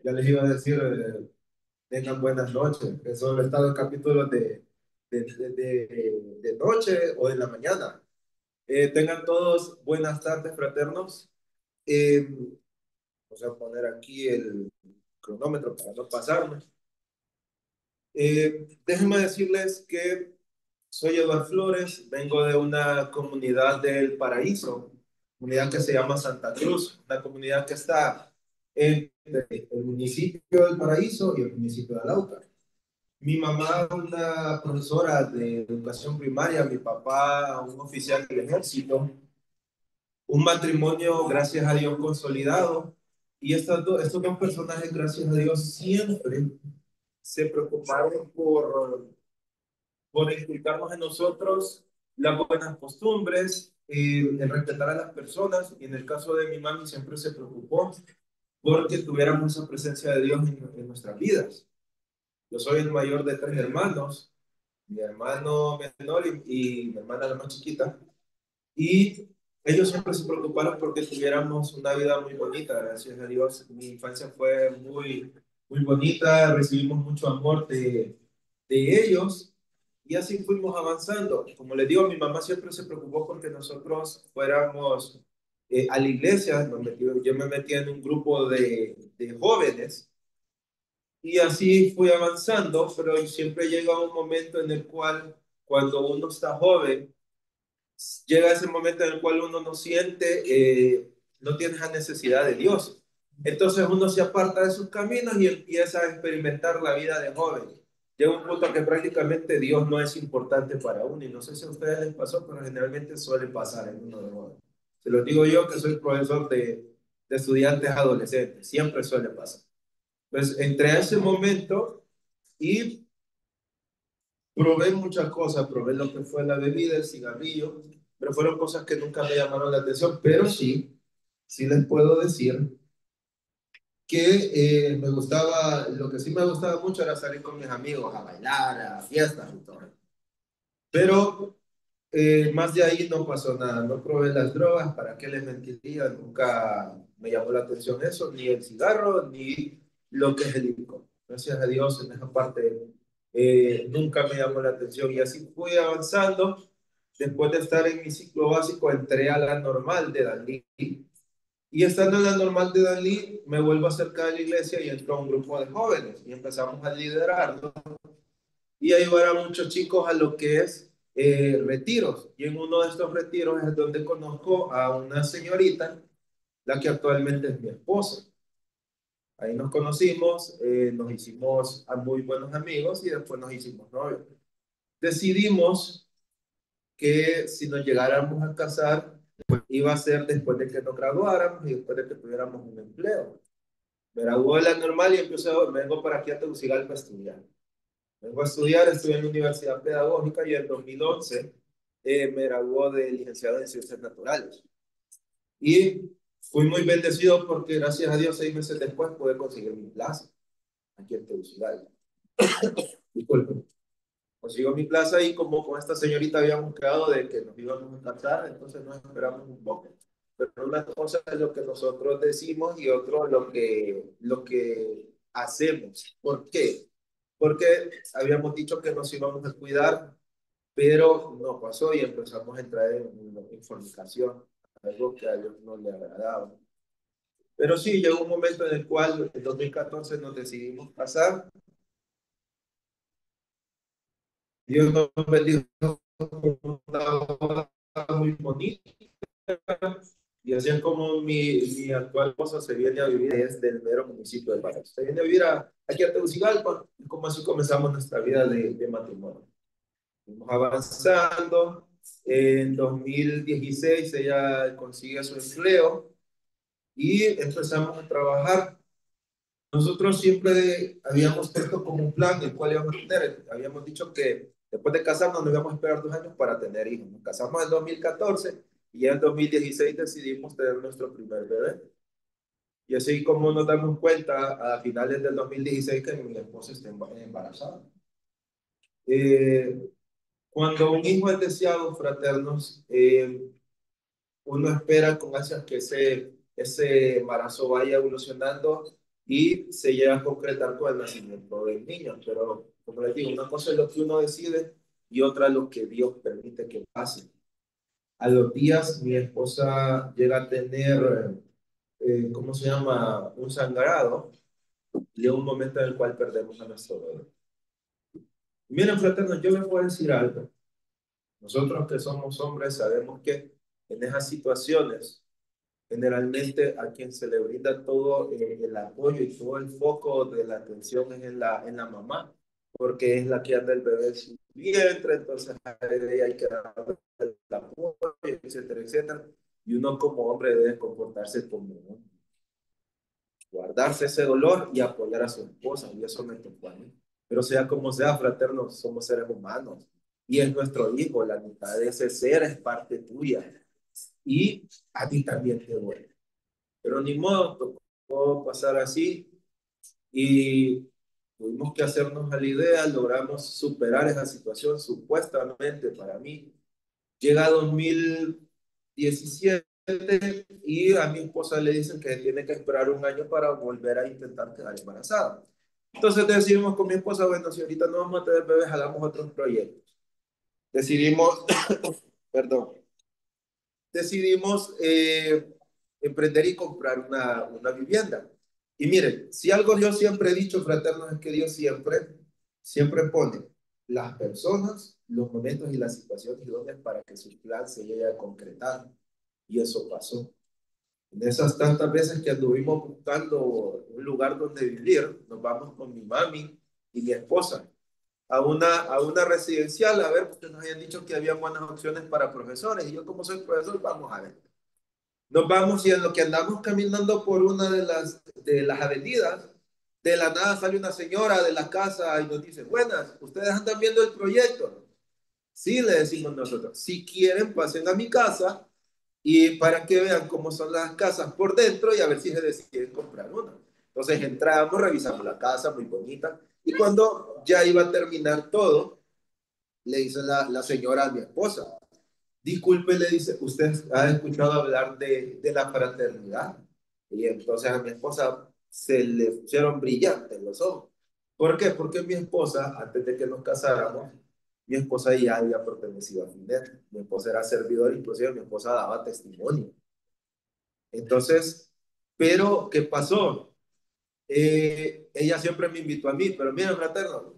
Ya les iba a decir, tengan buenas noches, que son estado capítulos de noche o de la mañana. Tengan todos buenas tardes, fraternos. Eh, Vamos a poner aquí el cronómetro para no pasarme. Déjenme decirles que soy Eduardo Flores, vengo de una comunidad del Paraíso, comunidad que se llama Santa Cruz, una comunidad que está entre el municipio del Paraíso y el municipio de Alauca. Mi mamá, una profesora de educación primaria, mi papá, un oficial del ejército, un matrimonio, gracias a Dios, consolidado. Y estos dos personajes, gracias a Dios, siempre se preocuparon por inculcarnos en nosotros las buenas costumbres, el respetar a las personas. Y en el caso de mi mami, siempre se preocupó porque tuviéramos esa presencia de Dios en nuestras vidas. Yo soy el mayor de tres hermanos, mi hermano menor y mi hermana la más chiquita. Y ellos siempre se preocuparon porque tuviéramos una vida muy bonita, gracias a Dios. Mi infancia fue muy bonita, recibimos mucho amor de ellos y así fuimos avanzando. Como les digo, mi mamá siempre se preocupó porque nosotros fuéramos a la iglesia. Yo me metí en un grupo de jóvenes y así fui avanzando, pero siempre llega un momento en el cual cuando uno está joven, llega ese momento en el cual uno no siente, no tiene esa necesidad de Dios. Entonces uno se aparta de sus caminos y empieza a experimentar la vida de joven. Llega un punto que prácticamente Dios no es importante para uno. Y no sé si a ustedes les pasó, pero generalmente suele pasar en uno de joven. Se lo digo yo que soy profesor de estudiantes adolescentes. Siempre suele pasar. Pues entre ese momento y probé muchas cosas, probé lo que fue la bebida, el cigarrillo, pero fueron cosas que nunca me llamaron la atención, pero sí les puedo decir que me gustaba, lo que sí me gustaba mucho era salir con mis amigos a bailar, a fiestas y todo. Pero más de ahí no pasó nada, no probé las drogas, ¿para qué les mentiría? Nunca me llamó la atención eso, ni el cigarro, ni lo que es el licor. Gracias a Dios en esa parte nunca me llamó la atención y así fui avanzando. Después de estar en mi ciclo básico, entré a la normal de Dalí. Y estando en la normal de Dalí, me vuelvo a acercar a la iglesia y entro a un grupo de jóvenes y empezamos a liderarlo y a llevar a muchos chicos a lo que es retiros. Y en uno de estos retiros es donde conozco a una señorita, la que actualmente es mi esposa. Ahí nos conocimos, nos hicimos a muy buenos amigos y después nos hicimos novios. Decidimos que si nos llegáramos a casar, pues iba a ser después de que nos graduáramos y después de que tuviéramos un empleo. Me graduó de la normal y vengo para aquí a Tegucigalpa a estudiar. Vengo a estudiar, estudié en la Universidad Pedagógica y en 2011 me graduó de licenciado en Ciencias Naturales. Y fui muy bendecido porque gracias a Dios 6 meses después pude conseguir mi plaza aquí en Tegucigalpa. Disculpen. Consigo mi plaza y como con esta señorita habíamos quedado de que nos íbamos a casar, entonces nos esperamos un poco. Pero una cosa es lo que nosotros decimos y otro lo que hacemos. ¿Por qué? Porque habíamos dicho que nos íbamos a cuidar, pero no pasó y empezamos a entrar en fornicación, algo que a Dios no le agradaba. Pero sí, llegó un momento en el cual en 2014 nos decidimos casar. Dios nos bendijo con una boda muy bonita y así es como mi actual esposa se viene a vivir desde el mero municipio de Paraíso. Se viene a vivir aquí a Tegucigalpa y como así comenzamos nuestra vida de matrimonio. Fuimos avanzando. En 2016 ella consigue su empleo y empezamos a trabajar. Nosotros siempre habíamos puesto como un plan el cual íbamos a tener. Habíamos dicho que después de casarnos nos íbamos a esperar 2 años para tener hijos. Nos casamos en 2014 y ya en 2016 decidimos tener nuestro primer bebé. Y así como nos damos cuenta a finales del 2016 que mi esposa está embarazada. Eh, Cuando un hijo es deseado, fraternos, uno espera con ansias que ese embarazo vaya evolucionando y se llegue a concretar con el nacimiento del niño. Pero, como les digo, una cosa es lo que uno decide y otra lo que Dios permite que pase. A los días, mi esposa llega a tener, ¿cómo se llama? Un sangrado. Llega un momento en el cual perdemos a nuestro bebé. Miren, fraternos, yo les voy a decir algo. Nosotros que somos hombres sabemos que en esas situaciones, generalmente a quien se le brinda todo el apoyo y todo el foco de la atención es en la mamá, porque es la que anda el bebé en su vientre, entonces a ella hay que darle el apoyo, etcétera, etcétera. Y uno como hombre debe comportarse como hombre, guardarse ese dolor y apoyar a su esposa, y eso me tocó a mí. Pero sea como sea, fraternos, somos seres humanos, y es nuestro hijo, la mitad de ese ser es parte tuya, y a ti también te duele. Pero ni modo, tocó pasar así y tuvimos que hacernos a la idea, logramos superar esa situación supuestamente para mí. Llega 2017 y a mi esposa le dicen que tiene que esperar un año para volver a intentar quedar embarazada. Entonces decidimos con mi esposa, bueno, si ahorita no vamos a tener bebés, hagamos otros proyectos. Decidimos, perdón, decidimos emprender y comprar una vivienda. Y miren, si algo yo siempre he dicho, fraternos, es que Dios siempre pone las personas, los momentos y las situaciones idóneas para que su plan se llegue a concretar. Y eso pasó. En esas tantas veces que anduvimos buscando un lugar donde vivir, nos vamos con mi mami y mi esposa a una residencial, a ver, porque nos habían dicho que había buenas opciones para profesores. Y yo, como soy profesor, vamos a ver. Nos vamos y en lo que andamos caminando por una de las avenidas, de la nada sale una señora de la casa y nos dice, buenas, ¿ustedes andan viendo el proyecto? Sí, le decimos nosotros. Si quieren, pasen a mi casa y para que vean cómo son las casas por dentro y a ver si se deciden comprar una. Entonces entramos, revisamos la casa, muy bonita. Y cuando ya iba a terminar todo, le dice la señora a mi esposa, disculpe, le dice, ¿usted ha escuchado hablar de la fraternidad? Y entonces a mi esposa se le pusieron brillantes los ojos. ¿Por qué? Porque mi esposa, antes de que nos casáramos, mi esposa ya había pertenecido a FINET. Mi esposa era servidora, inclusive mi esposa daba testimonio. Entonces, pero, ¿qué pasó? Ella siempre me invitó a mí, pero mira, fraterno,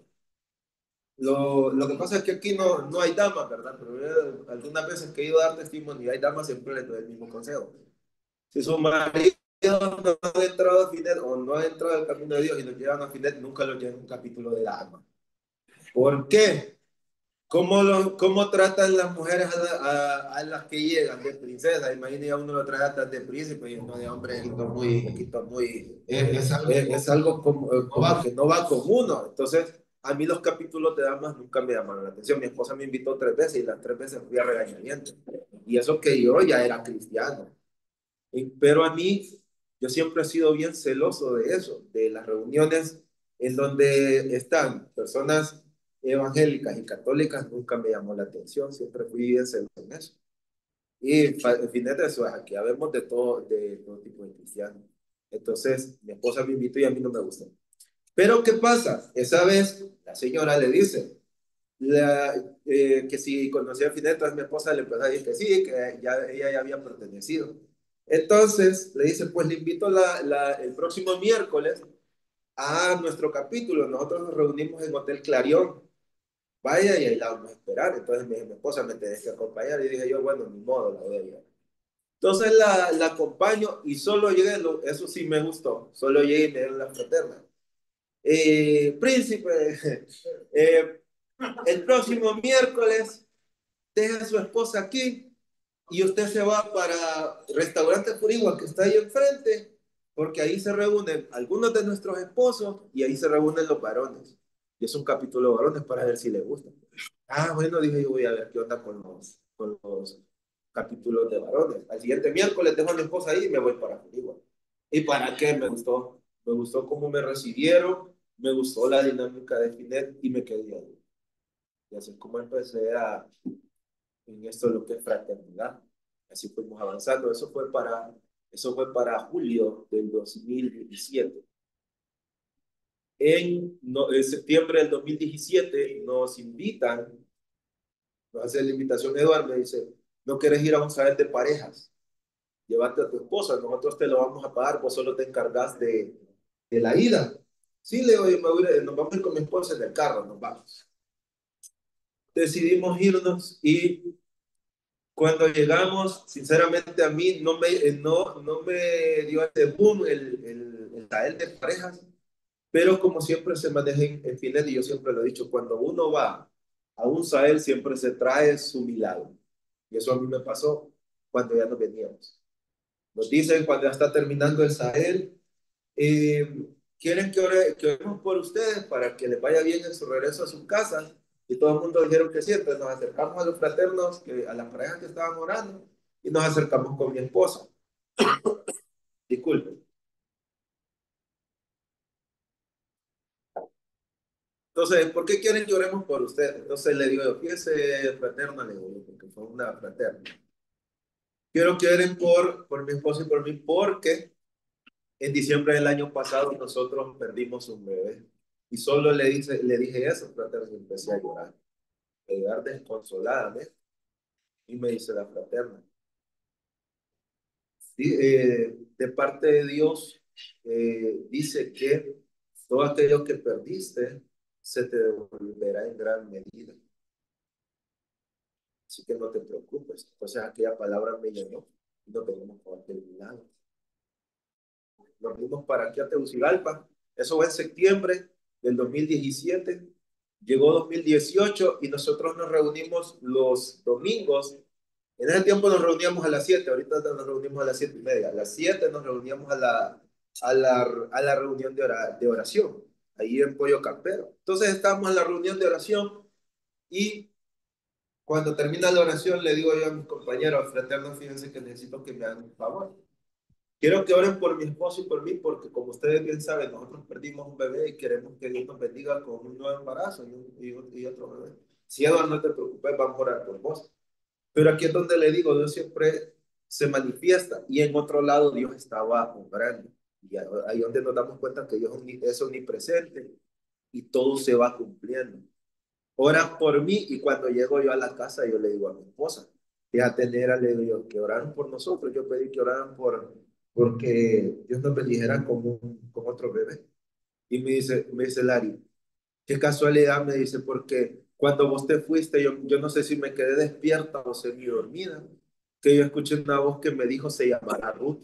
lo que pasa es que aquí no hay damas, ¿verdad? Pero algunas veces que he ido a dar testimonio y hay damas, siempre les doy el mismo consejo. Si su marido no ha entrado a Finet o no ha entrado al camino de Dios y lo llevan a Finet, nunca lo llevan a un capítulo del alma. ¿Por qué? ¿Cómo tratan las mujeres a las que llegan de princesa? Imagínate, a uno lo trata de príncipe y uno de hombre es algo como que no va con uno. Entonces, a mí los capítulos de damas nunca me llamaron la atención. Mi esposa me invitó 3 veces y las 3 veces fui a regañadientes. Y eso que yo ya era cristiano. Pero a mí, yo siempre he sido bien celoso de eso, de las reuniones en donde están personas evangélicas y católicas, nunca me llamó la atención, siempre fui bien celoso en eso. Y al final de eso, aquí habemos de todo tipo de cristianos. Entonces, mi esposa me invitó y a mí no me gusta. Pero, ¿qué pasa? Esa vez, la señora le dice que si conocía a Fidel, entonces mi esposa le empezó a decir que sí, que ella ya había pertenecido. Entonces le dice, pues le invito el próximo miércoles a nuestro capítulo. Nosotros nos reunimos en Hotel Clarion. Vaya y ahí la vamos a esperar. Entonces mi esposa me tenés que acompañar y dije yo, bueno, ni modo, la voy a llevar. Entonces la acompaño y solo llegué, eso sí me gustó, solo llegué y me dieron la fraterna. Príncipe, eh, el próximo miércoles deja a su esposa aquí y usted se va para el restaurante Purigua que está ahí enfrente, porque ahí se reúnen algunos de nuestros esposos y ahí se reúnen los varones. Y es un capítulo de varones para ver si les gusta. Ah, bueno, dije yo voy a ver qué onda con los capítulos de varones. Al siguiente miércoles dejo a mi esposa ahí y me voy para Purigua. ¿Y para qué? Me gustó. Me gustó cómo me recibieron, me gustó la dinámica de Finet y me quedé ahí. Y así es como empecé en esto lo que es fraternidad. Así fuimos avanzando. Eso fue para julio del 2017. En septiembre del 2017 nos invitan, nos hace la invitación Eduardo, me dice, ¿no quieres ir a un saber de parejas? Llévate a tu esposa, nosotros te lo vamos a pagar, vos solo te encargas de la ida. Sí, le digo, nos vamos a ir con mi esposa en el carro, nos vamos. Decidimos irnos y cuando llegamos, sinceramente a mí no me dio ese boom el Sahel de parejas, pero como siempre se maneja en Filet y yo siempre lo he dicho, cuando uno va a un Sahel siempre se trae su milagro. Y eso a mí me pasó cuando ya nos veníamos. Nos dicen cuando ya está terminando el Sahel, eh, quieren que oremos por ustedes para que les vaya bien en su regreso a sus casas. Y todo el mundo dijeron que sí, entonces nos acercamos a los fraternos, a las parejas que estaban orando, y nos acercamos con mi esposa. Disculpen. Entonces, ¿por qué quieren que oremos por ustedes? Entonces le digo, yo, fíjese, fraterna, le digo, porque fue una fraterna. Quiero que oren por mi esposa y por mí, porque en diciembre del año pasado nosotros perdimos un bebé. Y solo le dije eso, fraterna, y empecé a llorar. Llegar desconsolada, ¿ves? Y me dice la fraterna, sí, de parte de Dios, dice que todo aquello que perdiste se te devolverá en gran medida. Así que no te preocupes. Entonces aquella palabra me llenó y nos venimos por aquel milagro. Nos fuimos para aquí a Tegucigalpa. Eso fue en septiembre del 2017. Llegó 2018 y nosotros nos reunimos los domingos. En ese tiempo nos reuníamos a las 7, ahorita nos reunimos a las 7:30. A las 7 nos reuníamos a la reunión de oración, ahí en Pollo Campero. Entonces estábamos en la reunión de oración y cuando termina la oración le digo yo a mis compañeros, fraternos, fíjense que necesito que me hagan un favor. Quiero que oren por mi esposo y por mí, porque como ustedes bien saben, nosotros perdimos un bebé y queremos que Dios nos bendiga con un nuevo embarazo y otro bebé. Si Eduardo, no te preocupes, vamos a orar por vos. Pero aquí es donde le digo, Dios siempre se manifiesta y en otro lado Dios estaba obrando. Y ahí es donde nos damos cuenta que Dios es omnipresente y todo se va cumpliendo. Oran por mí y cuando llego yo a la casa yo le digo a mi esposa, fíjate, Nera, le digo yo, que oraron por nosotros. Yo pedí que oraran porque Dios nos bendijera con otro bebé. Y me dice Lari, qué casualidad, me dice, porque cuando vos te fuiste, yo no sé si me quedé despierta o semi dormida, que yo escuché una voz que me dijo se llamará Ruth.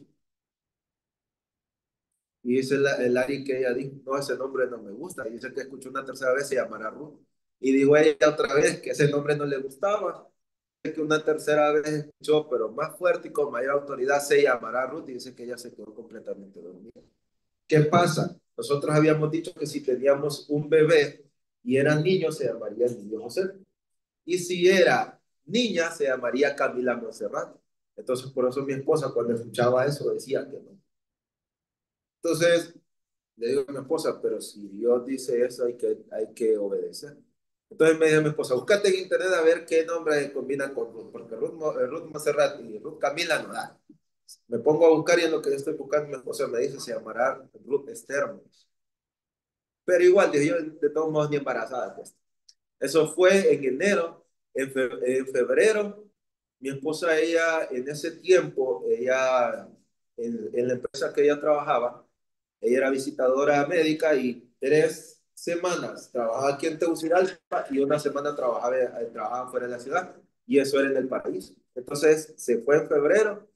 Y dice el Ari que ella dijo, no, ese nombre no me gusta. Y dice que escuchó una tercera vez se llamará Ruth. Y dijo ella otra vez que ese nombre no le gustaba. Que una tercera vez escuchó, pero más fuerte y con mayor autoridad, se llamará Ruth. Y dice que ella se quedó completamente dormida. ¿Qué pasa? Nosotros habíamos dicho que si teníamos un bebé y era niño, se llamaría el niño José. Y si era niña, se llamaría Camila Monserrat. Entonces, por eso mi esposa, cuando escuchaba eso, decía que no. Entonces, le digo a mi esposa, pero si Dios dice eso, hay que obedecer. Entonces me dice mi esposa, búscate en internet a ver qué nombre combina con Ruth, porque Ruth Monserrat y Ruth Camila no da. Me pongo a buscar y en lo que yo estoy buscando, mi esposa me dice, se llamará Ruth Esther. Pero igual, dije yo, de todos modos, ni embarazada. Pues. Eso fue en enero, en febrero. Mi esposa, ella, en ese tiempo, ella, en la empresa que ella trabajaba, ella era visitadora médica y 3 semanas trabajaba aquí en Tegucigalpa y una semana trabajaba fuera de la ciudad. Y eso era en el país. Entonces, se fue en febrero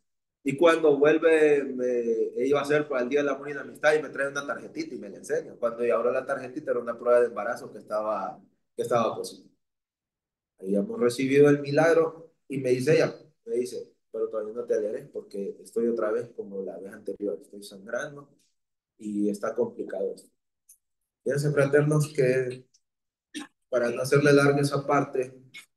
y cuando vuelve, iba a ser para el Día del Amor y la Amistad y me trae una tarjetita y me la enseña. Cuando yo abro la tarjetita era una prueba de embarazo que estaba positiva. Habíamos recibido el milagro y me dice ella, me dice, pero todavía no te aleres porque estoy otra vez como la vez anterior, estoy sangrando y está complicado esto. Fíjense, fraternos, que para no hacerle larga esa parte,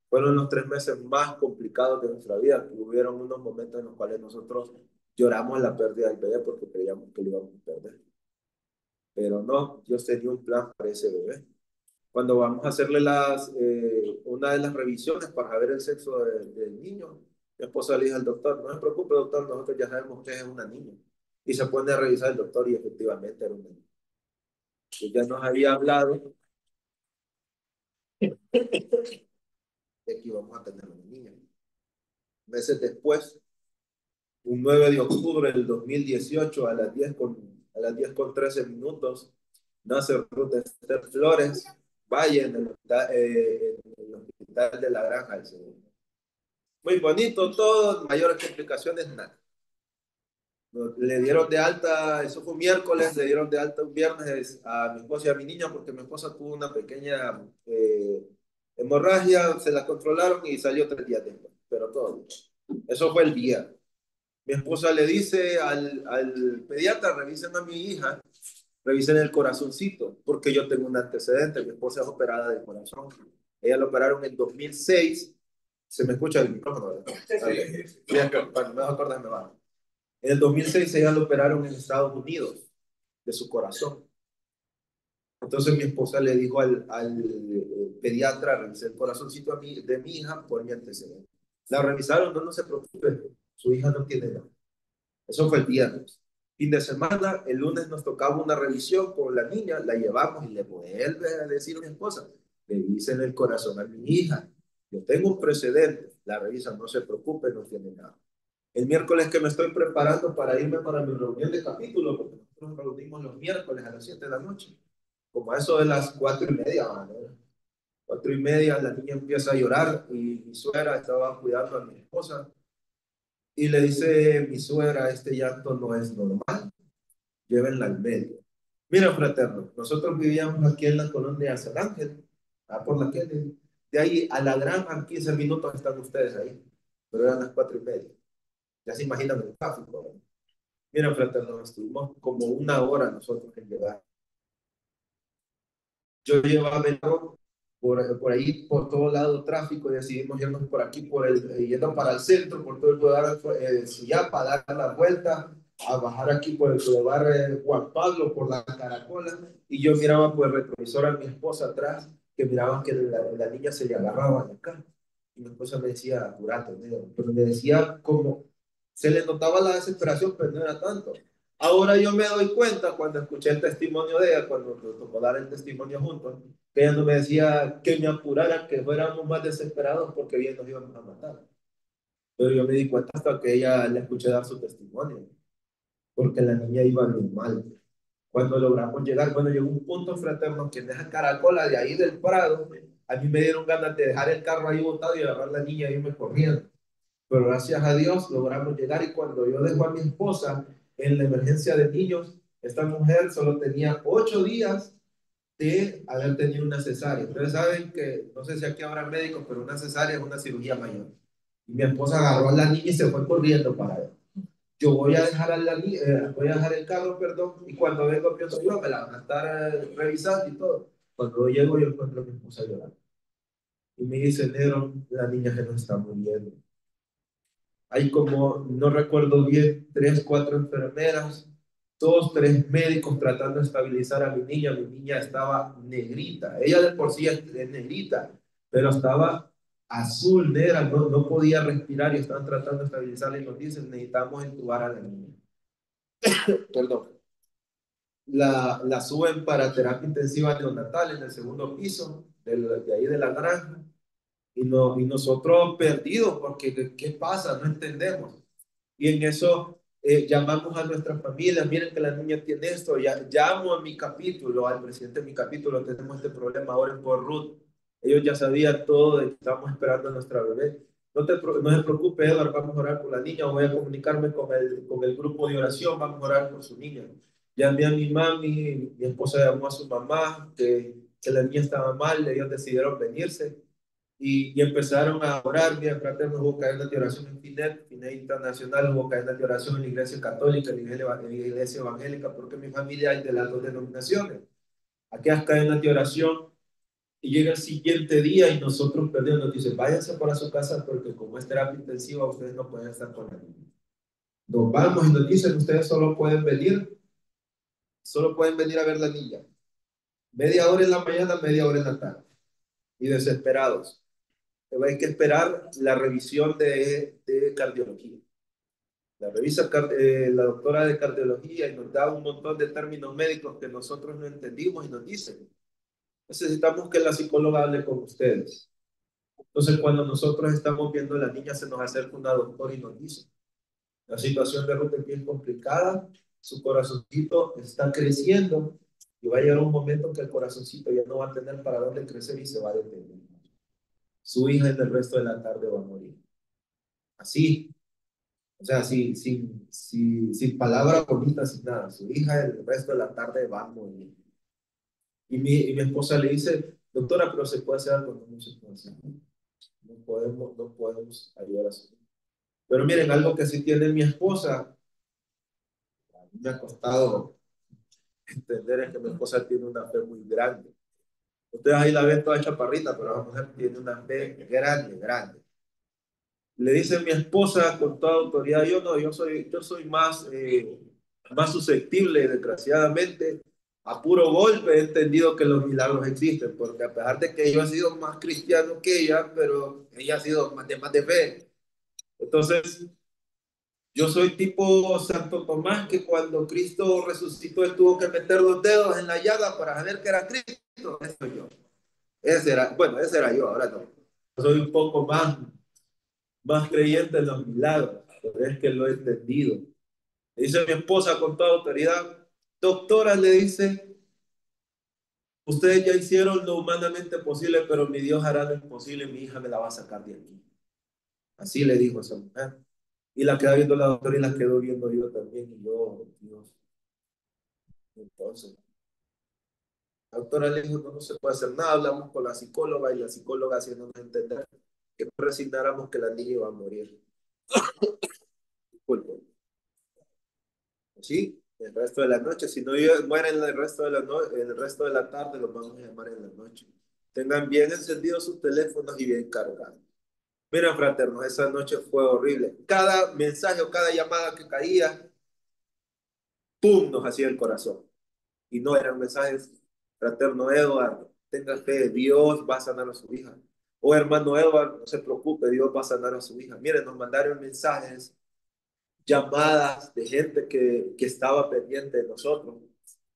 fueron los 3 meses más complicados de nuestra vida. Hubieron unos momentos en los cuales nosotros lloramos la pérdida del bebé porque creíamos que lo íbamos a perder. Pero no, Dios tenía un plan para ese bebé. Cuando vamos a hacerle una de las revisiones para ver el sexo del niño, Mi esposa le dijo al doctor, no se preocupe, doctor, nosotros ya sabemos que es una niña. Y se pone a revisar el doctor y efectivamente era una niña. Y ya nos había hablado de que íbamos a tener una niña. Meses después, un 9 de octubre del 2018 a las 10:13 nace Ruth Esther Flores Valle en el hospital de la Granja del Seguro. Muy bonito todo, mayores complicaciones, nada. Le dieron de alta, eso fue un miércoles, le dieron de alta un viernes a mi esposa y a mi niña porque mi esposa tuvo una pequeña hemorragia, se la controlaron y salió 3 días después, pero todo bien. Eso fue el día. Mi esposa le dice al pediatra, revisen a mi hija, revisen el corazoncito, porque yo tengo un antecedente, mi esposa es operada de corazón. Ella la operaron en 2006. Se me escucha el micrófono, ¿verdad? Sí, okay. Sí. Bueno, me acuerdo, me va. En el 2006 ella la operaron en Estados Unidos de su corazón. Entonces mi esposa le dijo al pediatra, revisé el corazoncito de mi hija por mi antecedente. La revisaron, no se preocupe, su hija no tiene nada. Eso fue el viernes. Fin de semana, el lunes nos tocaba una revisión con la niña, la llevamos y le vuelve a decir a mi esposa, revisen el corazón a mi hija. Yo tengo un precedente, la revisan, no se preocupe, no tiene nada. El miércoles que me estoy preparando para irme para mi reunión de capítulo, porque nosotros nos reunimos los miércoles a las 7 de la noche, como a eso de las 4:30, ¿no? 4:30, la niña empieza a llorar y mi suegra estaba cuidando a mi esposa y le dice mi suegra, este llanto no es normal, llévenla al médico. Mira, fraterno, nosotros vivíamos aquí en la colonia San Ángel, por la que de ahí a la granja, 15 minutos están ustedes ahí, pero eran las 4:30. Ya se imaginan el tráfico, ¿no? Mira, fraterno, estuvimos como una hora nosotros en llegar. Yo llevaba el carro por ahí, por todo lado tráfico, y decidimos irnos por aquí, yendo para el centro, por todo el lugar, ya para dar la vuelta, a bajar aquí por el lugar Juan Pablo, por la Caracola, y yo miraba por el retrovisor a mi esposa atrás, que miraba que la niña se le agarraba acá. Y mi esposa me decía, apurate, pero me decía como, se le notaba la desesperación, pero no era tanto. Ahora yo me doy cuenta cuando escuché el testimonio de ella, cuando nos tocó dar el testimonio juntos, que ella no me decía que me apurara, que fuéramos más desesperados porque bien nos íbamos a matar. Pero yo me di cuenta hasta que ella le escuché dar su testimonio, porque la niña iba muy mal. Cuando logramos llegar, bueno, llegó un punto fraterno que en esa caracola de ahí del Prado, a mí me dieron ganas de dejar el carro ahí botado y agarrar a la niña y irme corriendo. Pero gracias a Dios logramos llegar y cuando yo dejo a mi esposa en la emergencia de niños, esta mujer solo tenía 8 días de haber tenido una cesárea. Ustedes saben que, no sé si aquí habrá médicos, pero una cesárea es una cirugía mayor. Y mi esposa agarró a la niña y se fue corriendo para él. Yo voy a dejar a la niña, voy a dejar el carro, perdón, y cuando vengo pienso yo, me la van a estar revisando y todo. Cuando llego yo encuentro a mi esposa llorando. Y me dice, Nero, la niña que no está muriendo. Hay como, no recuerdo bien, 3, 4 enfermeras, 2, 3 médicos tratando de estabilizar a mi niña. Mi niña estaba negrita. Ella de por sí es negrita, pero estaba azul, negra, no podía respirar y estaban tratando de estabilizarla y nos dicen, necesitamos entubar a la niña. Perdón. La suben para terapia intensiva neonatal en el segundo piso de ahí de la granja. Y nosotros perdidos, porque ¿qué pasa? No entendemos. Y en eso llamamos a nuestra familia, miren que la niña tiene esto, llamo a mi capítulo, al presidente de mi capítulo, tenemos este problema, oren por Ruth. Ellos ya sabían todo, estamos esperando a nuestra bebé. No se preocupe, Edward, vamos a orar por la niña, voy a comunicarme con el grupo de oración, vamos a orar por su niña. Llamé a mi mami, mi esposa llamó a su mamá, que la niña estaba mal, ellos decidieron venirse y empezaron a orar. Mira, fraternos, hubo cadenas de oración en Finet Internacional, hubo cadenas de oración en la Iglesia Católica, en la Iglesia Evangélica, porque mi familia hay de las dos denominaciones. Aquellas cadenas de oración, y llega el siguiente día y nosotros perdemos, nos dicen, váyanse para su casa porque como es terapia intensiva, ustedes no pueden estar con la niña. Nos vamos y nos dicen, ustedes solo pueden venir a ver la niña. Media hora en la mañana, media hora en la tarde. Y desesperados. hay que esperar la revisión de cardiología. La revisa la doctora de cardiología y nos da un montón de términos médicos que nosotros no entendimos y nos dice, necesitamos que la psicóloga hable con ustedes. Entonces, cuando nosotros estamos viendo a la niña, se nos acerca una doctora y nos dice, la situación de Ruth es bien complicada, su corazoncito está creciendo y va a llegar un momento que el corazoncito ya no va a tener para dónde crecer y se va a detener. Su hija en el resto de la tarde va a morir. Así, o sea, sin palabras bonitas, sin nada. Su hija el resto de la tarde va a morir. Y mi esposa le dice, doctora, pero se puede hacer algo, no se puede hacer. No podemos ayudar a su hija. Pero miren, algo que sí tiene mi esposa, a mí me ha costado entender es que mi esposa tiene una fe muy grande. Ustedes ahí la ven toda chaparrita, pero la mujer tiene una fe grande, grande. Le dice mi esposa con toda autoridad, yo no, yo soy más susceptible, desgraciadamente, a puro golpe he entendido que los milagros existen, porque a pesar de que yo he sido más cristiano que ella, pero ella ha sido más de fe. Entonces, yo soy tipo Santo Tomás, que cuando Cristo resucitó, él tuvo que meter los dedos en la llaga para saber que era Cristo. Ese soy yo. Ese era yo, ahora no. Soy un poco más creyente en los milagros, pero es que lo he entendido. Le dice mi esposa con toda autoridad, doctora, le dice, ustedes ya hicieron lo humanamente posible, pero mi Dios hará lo imposible, mi hija me la va a sacar de aquí. Así le dijo esa mujer. Y la queda viendo la doctora y la quedó viendo yo también, y yo, Dios. Entonces, la doctora le dijo, no se puede hacer nada, hablamos con la psicóloga y la psicóloga haciéndonos entender que nos resignáramos que la niña iba a morir. Disculpe. Sí, el resto de la noche. Si no mueren el resto de el resto de la tarde, los vamos a llamar en la noche. Tengan bien encendidos sus teléfonos y bien cargados. Mira, fraternos, esa noche fue horrible. Cada mensaje o cada llamada que caía, ¡pum!, nos hacía el corazón. Y no eran mensajes, fraterno Edward, tenga fe, Dios va a sanar a su hija. O hermano Edward, no se preocupe, Dios va a sanar a su hija. Miren, nos mandaron mensajes, llamadas de gente que estaba pendiente de nosotros.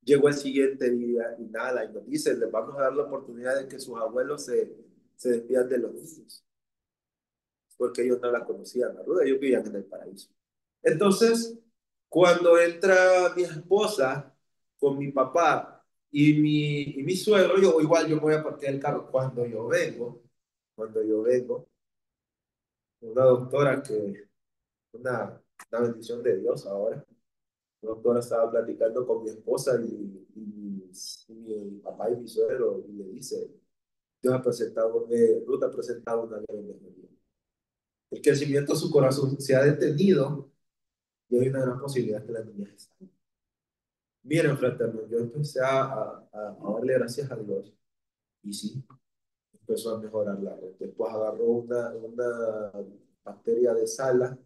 Llegó el siguiente día y nada, y nos dicen, les vamos a dar la oportunidad de que sus abuelos se despidan de los niños, porque ellos no la conocían, la Ruda, ellos vivían en el paraíso. Entonces, cuando entra mi esposa con mi papá y mi suegro, yo me voy a partir del carro. Cuando yo vengo, una doctora una bendición de Dios ahora. La doctora estaba platicando con mi esposa y mi papá y mi suegro y le dice, Ruth ha presentado una leve mejoría. El crecimiento de su corazón se ha detenido y hay una gran posibilidad que la niña esté. Miren, fraterno, yo empecé a darle gracias a Dios y sí, empezó a mejorar la red. Después agarró una bacteria de sala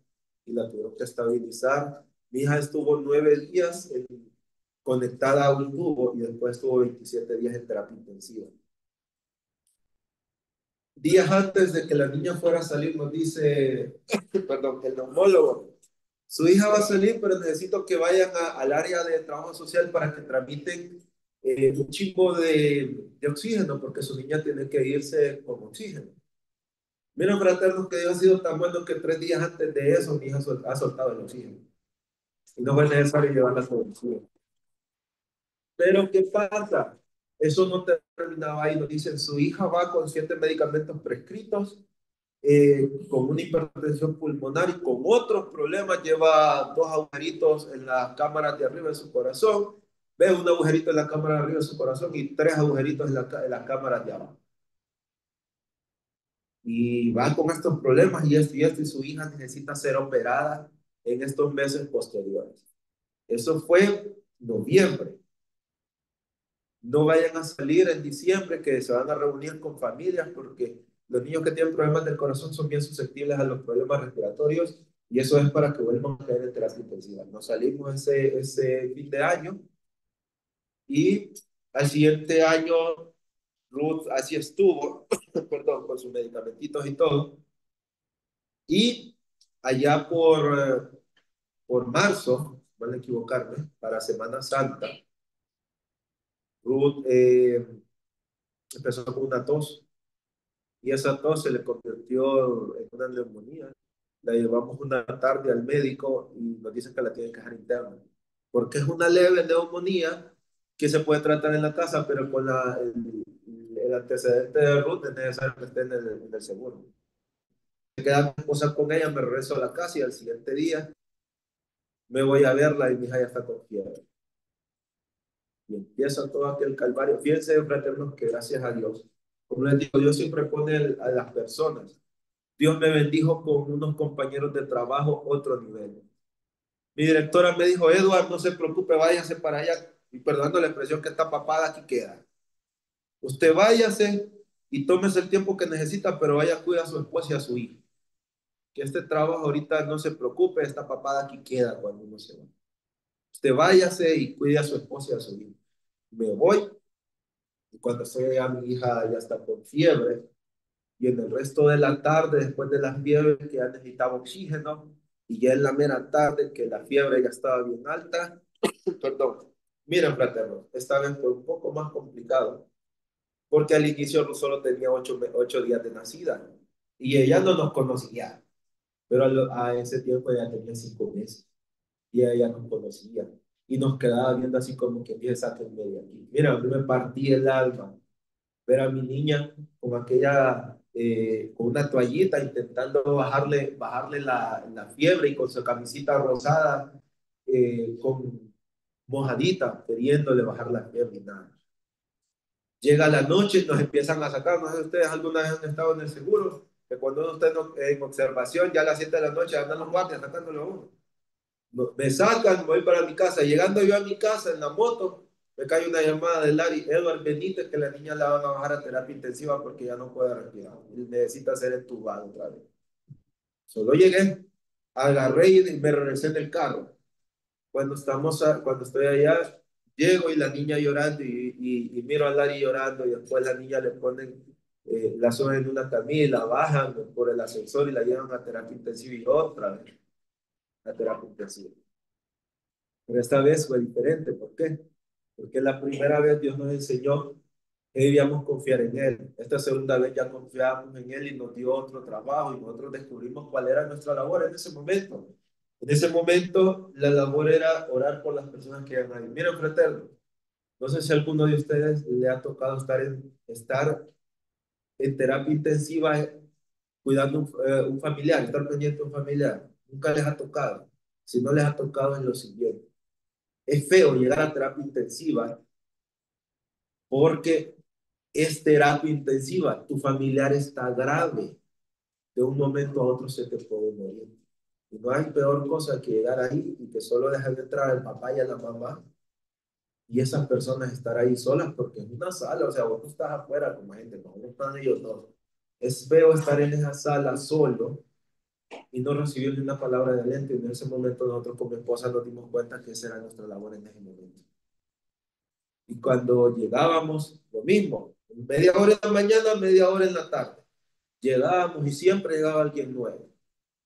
y la tuvieron que estabilizar. Mi hija estuvo 9 días conectada a un tubo y después estuvo 27 días en terapia intensiva. Días antes de que la niña fuera a salir, nos dice, perdón, el neumólogo, su hija va a salir, pero necesito que vayan al área de trabajo social para que tramiten un chico de oxígeno, porque su niña tiene que irse con oxígeno. Miren, fraternos, que Dios ha sido tan bueno que 3 días antes de eso, mi hija ha soltado el oxígeno. Y no fue necesario llevarla con oxígeno. Pero, ¿qué pasa? Eso no terminaba ahí. Nos dicen, su hija va con 7 medicamentos prescritos, con una hipertensión pulmonar y con otros problemas. Lleva 2 agujeritos en las cámaras de arriba de su corazón. Ve un agujerito en la cámara de arriba de su corazón y 3 agujeritos en las cámaras de abajo. Y va con estos problemas y esto, y su hija necesita ser operada en estos meses posteriores. Eso fue noviembre. No vayan a salir en diciembre, que se van a reunir con familias, porque los niños que tienen problemas del corazón son bien susceptibles a los problemas respiratorios y eso es para que vuelvan a caer en terapia intensiva. Nos salimos ese fin de año y al siguiente año Ruth así estuvo perdón, con sus medicamentos y todo. Y allá por marzo, no equivocarme, para Semana Santa, Ruth empezó con una tos y esa tos se le convirtió en una neumonía. La llevamos una tarde al médico y nos dicen que la tienen que dejar interna, porque es una leve neumonía que se puede tratar en la casa, pero con el antecedente de Ruth es necesario que esté en el seguro. Me queda mi esposa con ella, me regreso a la casa y al siguiente día me voy a verla y mi hija ya está con fiebre. Y empieza todo aquel calvario. Fíjense, fraternos, que gracias a Dios, como les digo, Dios siempre pone a las personas. Dios me bendijo con unos compañeros de trabajo otro nivel. Mi directora me dijo, Edward, no se preocupe, váyase para allá. Y perdonando la expresión que está papada, aquí queda. Usted váyase y tómese el tiempo que necesita, pero vaya, cuida a su esposa y a su hijo. Que este trabajo ahorita no se preocupe, esta papada aquí queda cuando uno se va. Usted váyase y cuide a su esposa y a su hijo. Me voy y cuando estoy allá, mi hija ya está con fiebre. Y en el resto de la tarde, después de la fiebre, que ya necesitaba oxígeno, y ya en la mera tarde, que la fiebre ya estaba bien alta, perdón, miren, fraterno, esta vez fue un poco más complicado, porque al inicio no solo tenía 8 días de nacida, y ella no nos conocía, pero a ese tiempo ya tenía 5 meses, y ella nos conocía, y nos quedaba viendo así como que empieza a medio aquí. Mira, a mí me partí el alma ver a mi niña con aquella, con una toallita intentando bajarle la fiebre y con su camisita rosada, con mojadita, queriéndole bajar la fiebre y nada. Llega la noche y nos empiezan a sacar, no sé si ustedes alguna vez han estado en el seguro, que cuando uno está en observación, ya a las 7 de la noche andan los guardias sacándolo a uno. Me sacan, me voy para mi casa. Llegando yo a mi casa en la moto, me cae una llamada de Larry, Edward Benítez, que la niña la van a bajar a terapia intensiva porque ya no puede respirar. Y necesita ser entubado otra vez. Solo llegué, agarré y me regresé en el carro. Cuando estoy allá, llego y la niña llorando y miro a Larry llorando y después la niña le ponen, la suben en una camilla, la bajan por el ascensor y la llevan a terapia intensiva y otra vez a terapia intensiva. Pero esta vez fue diferente. ¿Por qué? Porque la primera vez Dios nos enseñó que debíamos confiar en Él. Esta segunda vez ya confiamos en Él y nos dio otro trabajo y nosotros descubrimos cuál era nuestra labor en ese momento. En ese momento la labor era orar por las personas que iban ahí. Miren, fraterno, no sé si a alguno de ustedes le ha tocado estar en terapia intensiva cuidando un familiar, estar pendiente de un familiar. Nunca les ha tocado. Si no les ha tocado es lo siguiente. Es feo llegar a terapia intensiva porque es terapia intensiva. Tu familiar está grave. De un momento a otro se te puede morir. Y no hay peor cosa que llegar ahí y que solo dejan de entrar al papá y a la mamá y esas personas estar ahí solas porque es una sala. O sea, vos no estás afuera como gente, no están ellos dos. Es feo estar en esa sala solo y no recibir ni una palabra de aliento. Y en ese momento nosotros como esposa nos dimos cuenta que esa era nuestra labor en ese momento. Y cuando llegábamos, lo mismo, media hora en la mañana, media hora en la tarde. Llegábamos y siempre llegaba alguien nuevo.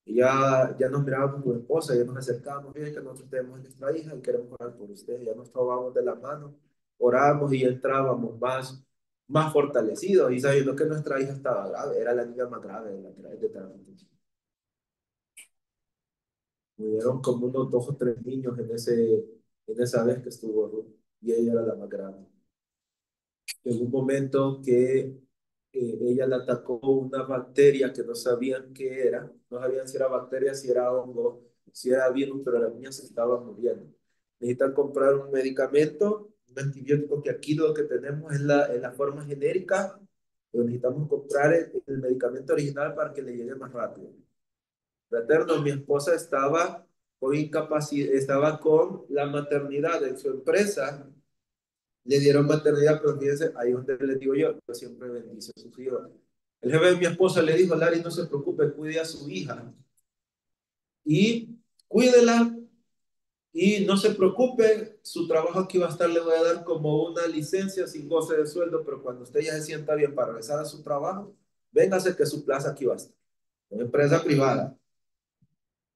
Y ya nos mirábamos con mi esposa, ya nos acercábamos, bien que nosotros tenemos a nuestra hija y queremos orar por ustedes. Ya nos tomábamos de la mano, orábamos y entrábamos más fortalecidos y sabiendo que nuestra hija estaba grave, era la niña más grave de terapia intensiva. Murieron como unos 2 o 3 niños en esa vez que estuvo Ruth, y ella era la más grave. En un momento que ella le atacó una bacteria que no sabían qué era, no sabían si era bacteria, si era hongo, si era virus, pero la niña se estaba muriendo. Necesitan comprar un medicamento, un antibiótico que aquí lo que tenemos es la forma genérica, pero necesitamos comprar el medicamento original para que le llegue más rápido. Fraterno, mi esposa estaba con incapacidad, estaba con la maternidad en su empresa, le dieron maternidad, pero fíjense, ahí es donde les digo yo siempre bendice a sus hijos. El jefe de mi esposa le dijo, Larry, no se preocupe, cuide a su hija y cuídela Y no se preocupe, su trabajo aquí va a estar, le voy a dar como una licencia sin goce de sueldo, pero cuando usted ya se sienta bien para regresar a su trabajo, véngase que su plaza aquí va a estar. Una empresa privada,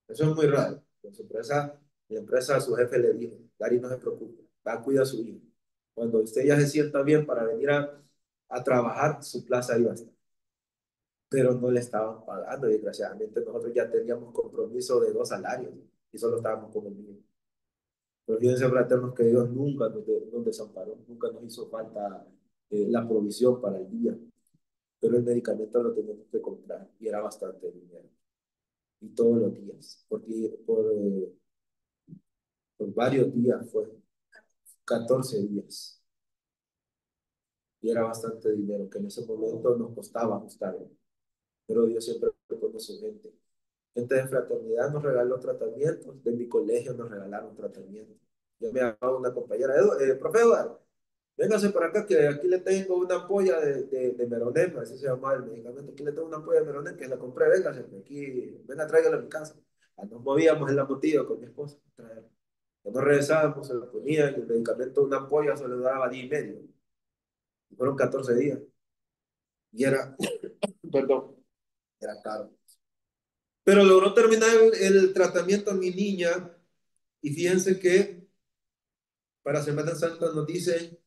eso es muy raro. Con su empresa, la empresa a su jefe le dijo, Gary, no se preocupe, va a cuidar a su hijo. Cuando usted ya se sienta bien para venir a trabajar, su plaza ahí va a estar. Pero no le estaban pagando, desgraciadamente nosotros ya teníamos compromiso de 2 salarios y solo estábamos con el mío. Pero fíjense, fraternos, que Dios nunca nos desamparó, nunca nos hizo falta la provisión para el día, pero el medicamento lo teníamos que comprar y era bastante dinero. Y todos los días, porque por varios días, fue 14 días, y era bastante dinero que en ese momento nos costaba ajustarlo, pero Dios siempre pone su gente. Gente de fraternidad nos regaló tratamientos, de mi colegio nos regalaron tratamientos. Yo me llamaba una compañera, profe Eduardo, véngase por acá que aquí le tengo una ampolla de Meronem, así se llama el medicamento. Aquí le tengo una ampolla de Meronem que la compré, véngase, aquí, venga, tráigala a mi casa. Nos movíamos en la motillo con mi esposa. Cuando regresábamos, se lo ponía y el medicamento, una ampolla, se le daba día y medio. Y fueron 14 días. Y era, perdón, era caro. Pero logró terminar el tratamiento a mi niña y fíjense que para Semana Santa nos dice,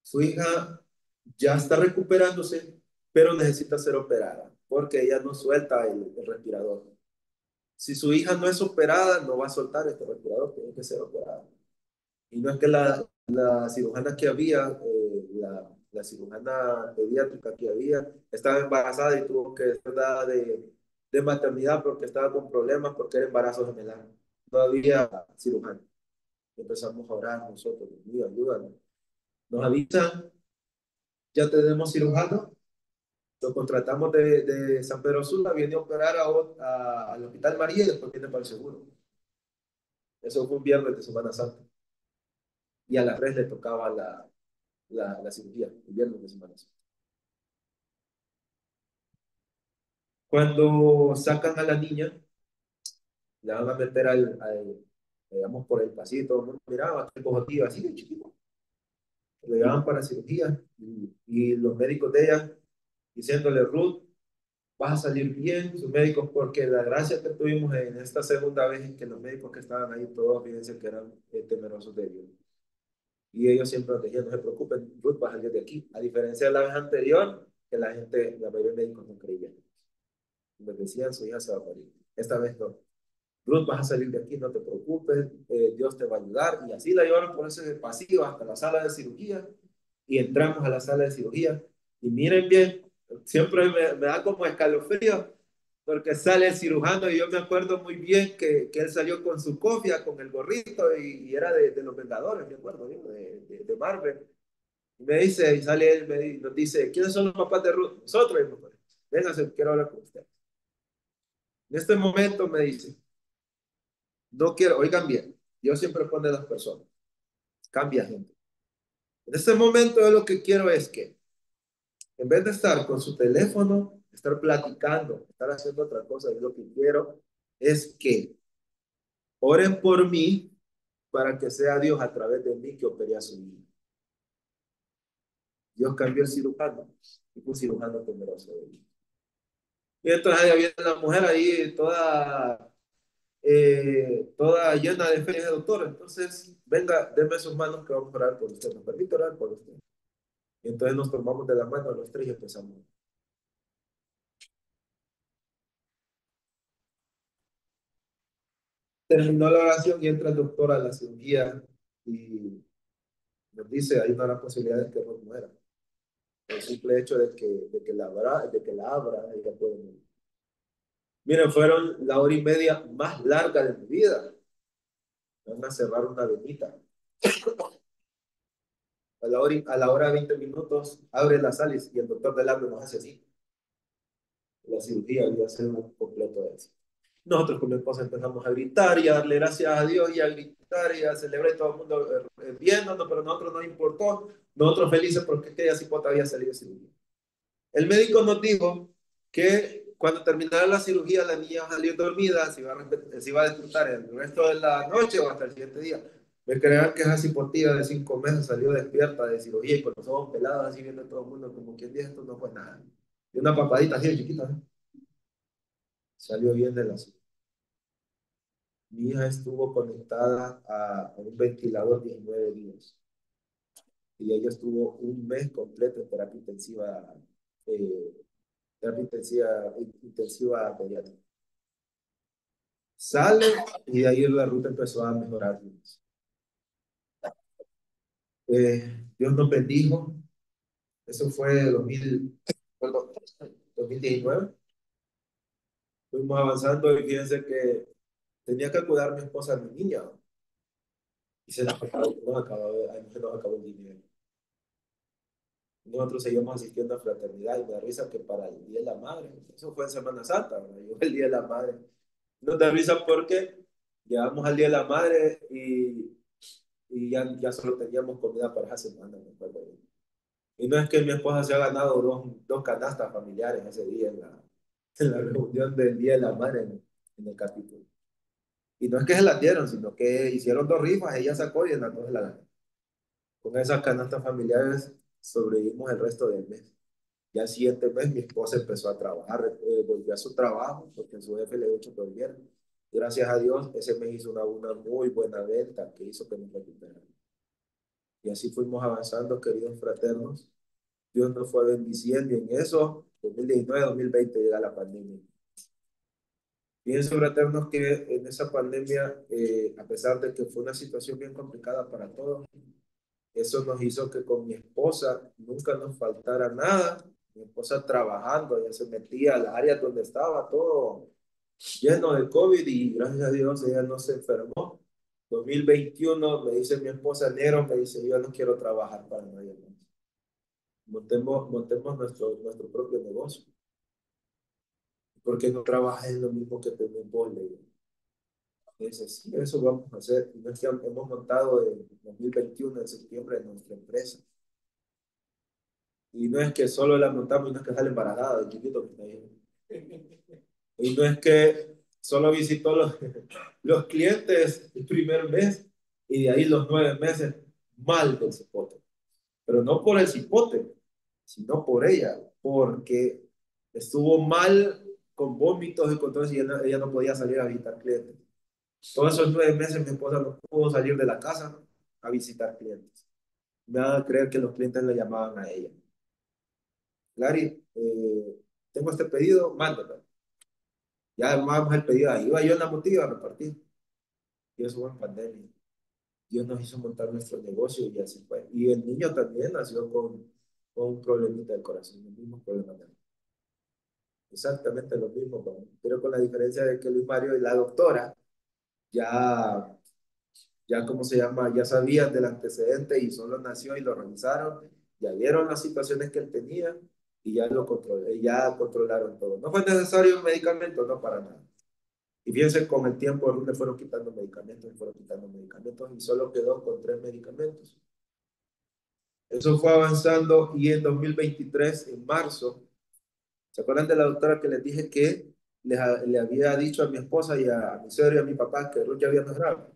su hija ya está recuperándose, pero necesita ser operada porque ella no suelta el respirador. Si su hija no es operada, no va a soltar este respirador, tiene que ser operada. Y no es que la cirujana que había, la cirujana pediátrica que había, estaba embarazada y tuvo que ser dada de maternidad porque estaba con problemas, porque era embarazo gemelar. No había cirujano. Empezamos a orar nosotros, Dios mío, ayúdanos. Nos avisan, ya tenemos cirujano, lo contratamos de San Pedro Sula, viene a operar al Hospital María y después viene para el seguro. Eso fue un viernes de Semana Santa. Y a las 3 le tocaba la cirugía, el viernes de Semana Santa. Cuando sacan a la niña, la van a meter digamos, por el pasito, ¿no? Miraba, cojotillo, así de chiquito. Le llevaban para cirugía y los médicos de ella diciéndole, Ruth, vas a salir bien, sus médicos, porque la gracia que tuvimos en esta segunda vez es que los médicos que estaban ahí todos, fíjense que eran temerosos de Dios. Y ellos siempre nos decían, no se preocupen, Ruth va a salir de aquí. A diferencia de la vez anterior, que la gente, la mayoría de médicos no creían. Les decían, su hija se va a morir. Esta vez no. Ruth, vas a salir de aquí, no te preocupes, Dios te va a ayudar. Y así la llevaron por ese pasillo hasta la sala de cirugía. Y entramos a la sala de cirugía. Y miren bien, siempre me da como escalofrío, porque sale el cirujano y yo me acuerdo muy bien que él salió con su cofia, con el gorrito y era de los Vengadores, me acuerdo, ¿no? de Marvel. Y me dice, y sale él, nos dice, ¿quiénes son los papás de Ruth? Nosotros, y nosotros. Véngase, quiero hablar con usted. En este momento me dice, no quiero, oigan bien, Dios siempre pone a las personas, cambia gente. En este momento yo lo que quiero es que, en vez de estar con su teléfono, estar platicando, estar haciendo otra cosa, yo lo que quiero es que oren por mí para que sea Dios a través de mí que opere a su hijo. Dios cambió el cirujano y fue un cirujano temeroso de él. Y entonces ahí había la mujer ahí toda llena de fe de doctor. Entonces, venga, denme sus manos que vamos a orar por usted. ¿Nos permite orar por usted? Y entonces nos tomamos de la mano a los tres y empezamos. Terminó la oración y entra el doctor a la cirugía y nos dice, hay una gran posibilidad de que no muera. El simple hecho de que la abra, ella puede morir. Miren, fueron la hora y media más larga de mi vida. Van a cerrar una venita. A la hora 20 minutos abre la sala y el doctor del labio nos hace así. La cirugía iba a ser un completo de eso. Nosotros con mi esposa empezamos a gritar y a darle gracias a Dios y a gritar y a celebrar y todo el mundo viéndonos, pero a nosotros no nos importó. Nosotros felices porque aquella cipota había salido de cirugía. El médico nos dijo que Cuando terminara la cirugía, la niña salió dormida, se iba a despertar el resto de la noche o hasta el siguiente día. Me crean que esa cipotía de 5 meses salió despierta de cirugía y con los ojos pelados, así viendo a todo el mundo, como quien dice, esto no fue nada. Y una papadita así de chiquita, ¿eh? Salió bien de la cirugía. Mi hija estuvo conectada a un ventilador 19 días y ella estuvo un mes completo en terapia intensiva pediátrica. Sale y de ahí la ruta empezó a mejorar. Dios nos bendijo. Eso fue 2019. Fuimos avanzando y fíjense que tenía que cuidar a mi esposa, a mi niña. Y se nos acabó el dinero. Nosotros seguimos asistiendo a fraternidad y me da risa que para el Día de la Madre, eso fue en Semana Santa, ¿verdad? Yo el Día de la Madre. Nos da risa porque llegamos al Día de la Madre y ya solo teníamos comida para esa semana, me acuerdo. Y no es que mi esposa se ha ganado dos canastas familiares ese día en la reunión del Día de la Madre en el capítulo. Y no es que se las dieron, sino que hicieron dos rifas, ella sacó y en las dos se la ganó. Con esas canastas familiares sobrevivimos el resto del mes. Ya el siguiente mes mi esposa empezó a trabajar, volvió a su trabajo porque su jefe le dio mucho por viernes. Gracias a Dios, ese mes hizo una muy buena venta que hizo que nos recuperara. Y así fuimos avanzando, queridos fraternos. Dios nos fue bendiciendo y en eso, 2019, 2020 llega la pandemia. Fíjense, fraternos, que en esa pandemia, a pesar de que fue una situación bien complicada para todos, eso nos hizo que con mi esposa nunca nos faltara nada. Mi esposa trabajando, ella se metía al área donde estaba todo lleno de COVID y gracias a Dios ella no se enfermó. 2021 me dice mi esposa enero, me dice yo no quiero trabajar para nadie más. Montemos nuestro propio negocio. Porque no trabajas en lo mismo que tenemos ley. Dice, sí, eso vamos a hacer. Y no es que hemos montado en 2021, en septiembre, nuestra empresa. Y no es que solo la montamos y no es que sale embarazada, de chiquito que está ahí. Y no es que solo visitó los clientes el primer mes y de ahí los 9 meses mal del cipote. Pero no por el cipote, sino por ella, porque estuvo mal con vómitos y con todo eso y ella no podía salir a visitar clientes. Todos esos 9 meses mi esposa no pudo salir de la casa a visitar clientes. Me van a creer que los clientes le llamaban a ella. Larry, tengo este pedido, mándalo. Ya armamos el pedido, ahí iba yo en la motiva a repartir. Y eso fue en pandemia. Dios nos hizo montar nuestro negocio y así fue. Y el niño también nació con un problemita del corazón, el mismo problema también. Exactamente lo mismo, pero con la diferencia de que Luis Mario y la doctora ya, ya ¿cómo se llama? Ya sabían del antecedente y solo nació y lo revisaron, ya vieron las situaciones que él tenía y ya controlaron todo. No fue necesario un medicamento, no para nada. Y fíjense, con el tiempo le fueron quitando medicamentos y solo quedó con 3 medicamentos. Eso fue avanzando y en 2023, en marzo, ¿se acuerdan de la doctora que les dije que le había dicho a mi esposa y a mi suegro y a mi papá que Ruth ya había mejorado?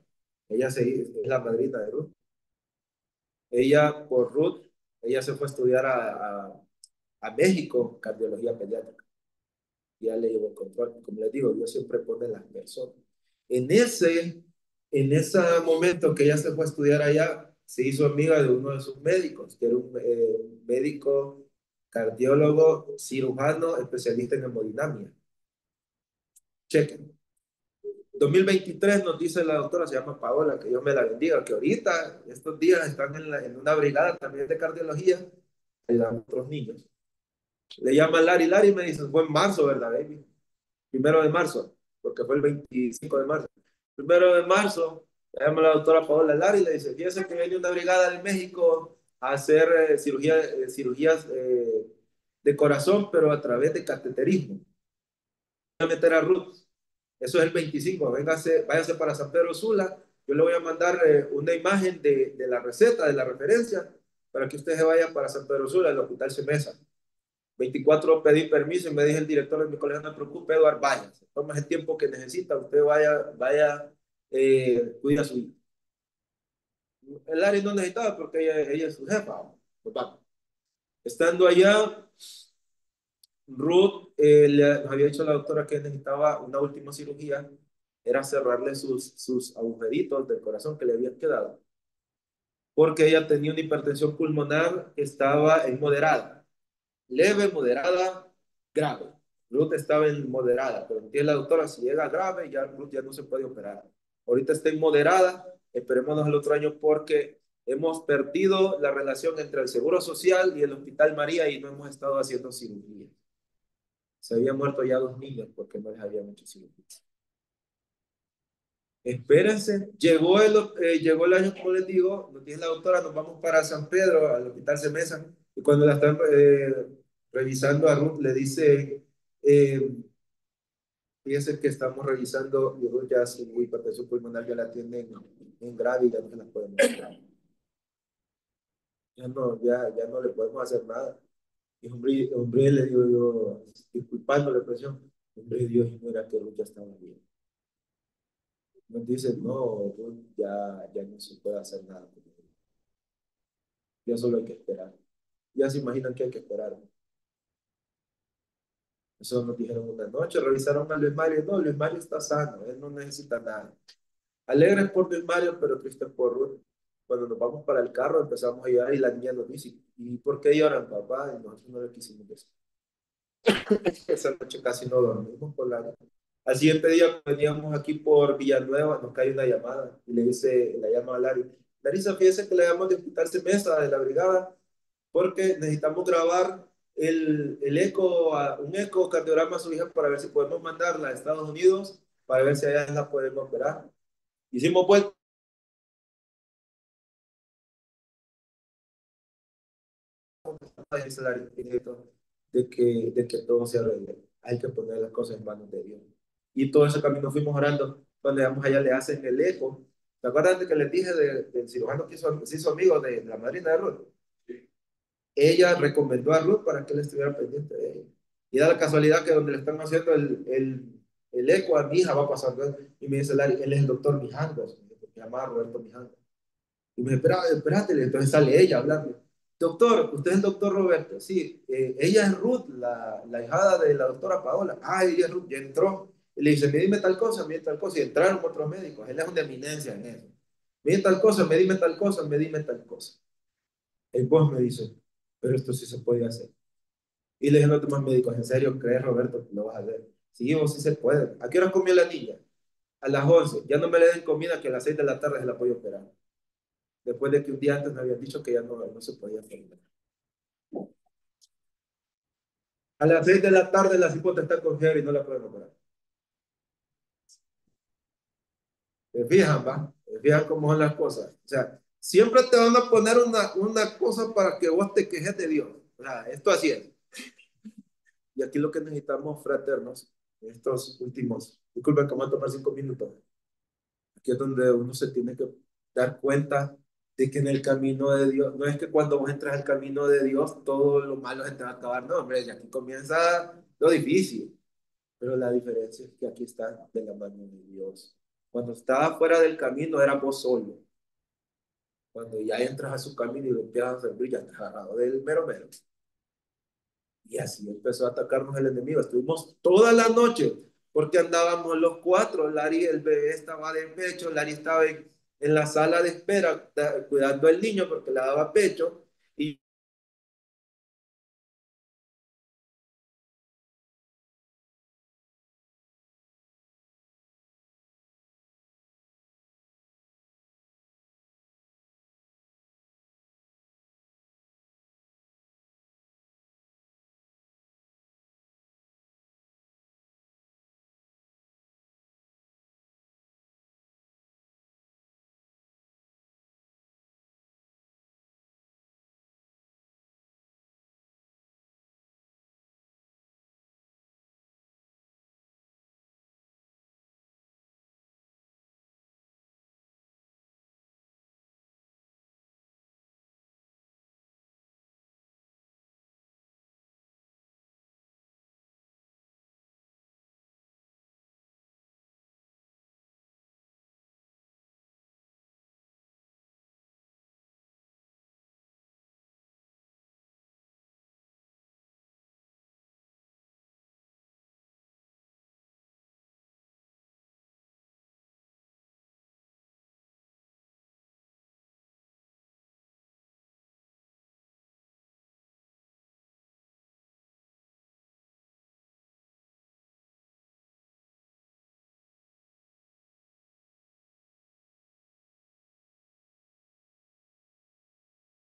Es la madrina de Ruth. Ella, por Ruth, ella se fue a estudiar a México, cardiología pediátrica. Ya le llevó el control. Como les digo, Dios siempre pone las personas. En ese, en ese momento que ella se fue a estudiar allá, se hizo amiga de uno de sus médicos, que era un médico cardiólogo, cirujano, especialista en hemodinamia. Chequen. 2023 nos dice la doctora, se llama Paola, que Dios me la bendiga, que ahorita, estos días, están en una brigada también de cardiología, ayudando a otros niños. Le llama Lari, Lari me dice, fue en marzo, ¿verdad, baby? 1 de marzo, porque fue el 25 de marzo. 1 de marzo, le llama la doctora Paola Lari y le dice, fíjese que viene una brigada de México a hacer cirugías de corazón, pero a través de cateterismo. Voy a meter a Ruth. Eso es el 25. Váyase para San Pedro Sula. Yo le voy a mandar una imagen de la receta, de la referencia, para que usted se vaya para San Pedro Sula, al hospital Semesa. 24 pedí permiso y me dijo el director de mi colegio, no se preocupe, Eduardo, vaya, toma el tiempo que necesita, usted vaya, cuida a su hijo. El área no necesitaba porque ella es su jefa. Pues vamos. Estando allá, Ruth nos había dicho a la doctora que necesitaba una última cirugía, era cerrarle sus agujeritos del corazón que le habían quedado, porque ella tenía una hipertensión pulmonar que estaba en moderada, leve, moderada, grave. Ruth estaba en moderada, pero entiende la doctora, si llega grave, ya Ruth ya no se puede operar. Ahorita está en moderada, esperémonos el otro año porque hemos perdido la relación entre el Seguro Social y el Hospital María y no hemos estado haciendo cirugía. Se habían muerto ya 2 niños porque no les habían hecho cirugía. Espérense, llegó el año, como les digo, nos dice la doctora, nos vamos para San Pedro, al Hospital Semesa, y cuando la están revisando a Ruth, le dice, fíjese que estamos revisando, y Ruth ya su hipertensión pulmonar ya la tiene en grave y ya no se la podemos operar. Ya no le podemos hacer nada. Y hombre, le digo yo, disculpando la expresión, hombre, Dios, mira que Ruth ya estaba bien. Nos dice, no, Ruth, ya no se puede hacer nada. Ya solo hay que esperar. Ya se imaginan que hay que esperar. Eso nos dijeron una noche, revisaron a Luis Mario. No, Luis Mario está sano, él no necesita nada. Alegres por Luis Mario, pero tristes por Ruth. Cuando nos vamos para el carro empezamos a llorar y la niña nos dice, ¿y por qué lloran, papá? Y nosotros no le quisimos decir. Esa noche casi no dormimos por la... Al siguiente día veníamos aquí por Villanueva, nos cae una llamada y le dice, la llama a Larry. Larisa, fíjese que le llamamos de hospital Semesa de la brigada porque necesitamos grabar un ecocardiograma a su hija para ver si podemos mandarla a Estados Unidos, para ver si allá la podemos operar. Hicimos vuelta de que todo se arregle. Hay que poner las cosas en manos de Dios. Y todo ese camino fuimos orando. Cuando llegamos allá le hacen el eco. ¿Te acuerdas de que les dije del cirujano que se hizo amigo de la madrina de Ruth? Ella recomendó a Ruth para que él estuviera pendiente de ella. Y da la casualidad que donde le están haciendo el eco a mi hija va pasando él. Y me dice, Larry, él es el doctor Mijangos, porque se llama Roberto Mijangos. Y me dice, espérate, entonces sale ella hablando. Doctor, usted es el doctor Roberto. Sí, ella es Ruth, la hijada de la doctora Paola. Ah, ella es Ruth, ya entró. Y le dice, me dime tal cosa, me dime tal cosa. Y entraron otros médicos. Él es una eminencia en eso. Me dime tal cosa, me dime tal cosa, me dime tal cosa. El boss me dice, pero esto sí se puede hacer. Y le dije a los demás médicos, ¿en serio crees, Roberto, que lo vas a hacer? Sí, vos sí se puede. ¿A qué hora comió la niña? A las 11. Ya no me le den comida que a las 6 de la tarde se la puedo operar. Después de que un día antes me habían dicho que ya no se podía hacer. A las 6 de la tarde la cipota está con fiebre y no la pueden operar. ¿Se fijan, va? ¿Se fijan cómo son las cosas? O sea, siempre te van a poner una cosa para que vos te quejes de Dios. O sea, esto así es. Y aquí lo que necesitamos, fraternos, estos últimos, disculpen que me voy a tomar 5 minutos. Aquí es donde uno se tiene que dar cuenta de que en el camino de Dios, no es que cuando vos entras al camino de Dios, todo lo malo se te va a acabar, no, hombre, y aquí comienza lo difícil. Pero la diferencia es que aquí está de la mano de Dios. Cuando estaba fuera del camino era vos solo. Cuando ya entras a su camino y lo empiezas a servir, ya estás agarrado del mero mero. Y así empezó a atacarnos el enemigo. Estuvimos toda la noche porque andábamos los cuatro. Larry, el bebé estaba de pecho. Larry estaba en la sala de espera cuidando al niño porque le daba pecho. Y